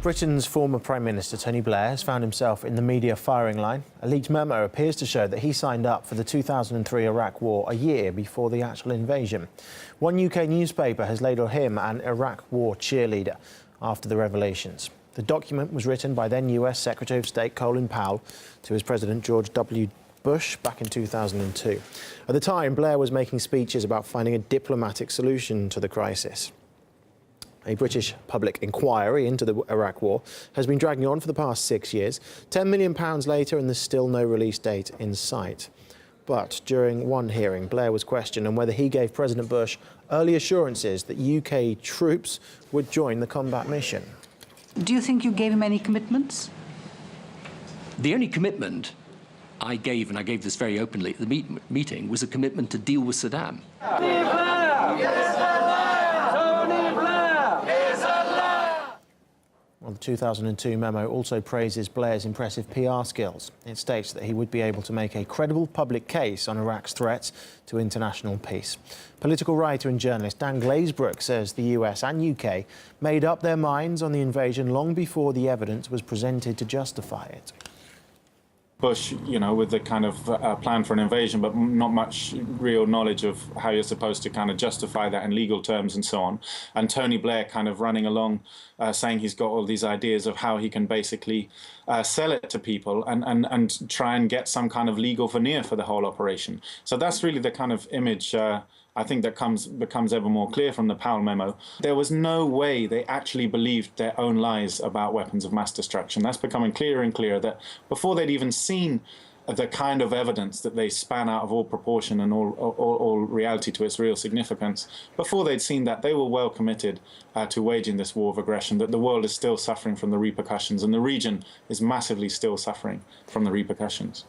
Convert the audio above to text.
Britain's former Prime Minister Tony Blair has found himself in the media firing line. A leaked memo appears to show that he signed up for the 2003 Iraq War a year before the actual invasion. One UK newspaper has labelled him an Iraq War cheerleader after the revelations. The document was written by then US Secretary of State Colin Powell to his President George W. Bush back in 2002. At the time, Blair was making speeches about finding a diplomatic solution to the crisis. A British public inquiry into the Iraq War has been dragging on for the past 6 years. £10 million later, and there's still no release date in sight. But during one hearing, Blair was questioned on whether he gave President Bush early assurances that UK troops would join the combat mission. Do you think you gave him any commitments? The only commitment I gave, and I gave this very openly at the meeting, was a commitment to deal with Saddam. Well, the 2002 memo also praises Blair's impressive PR skills. It states that he would be able to make a credible public case on Iraq's threats to international peace. Political writer and journalist Dan Glazebrook says the US and UK made up their minds on the invasion long before the evidence was presented to justify it. Bush, with the kind of plan for an invasion, but not much real knowledge of how you're supposed to kind of justify that in legal terms and so on. And Tony Blair kind of running along, saying he's got all these ideas of how he can basically sell it to people and try and get some kind of legal veneer for the whole operation. So that's really the kind of image I think that becomes ever more clear from the Powell memo. There was no way they actually believed their own lies about weapons of mass destruction. That's becoming clearer and clearer, that before they'd even seen the kind of evidence that they span out of all proportion and all reality to its real significance, before they'd seen that, they were well committed to waging this war of aggression, that the world is still suffering from the repercussions and the region is massively still suffering from the repercussions.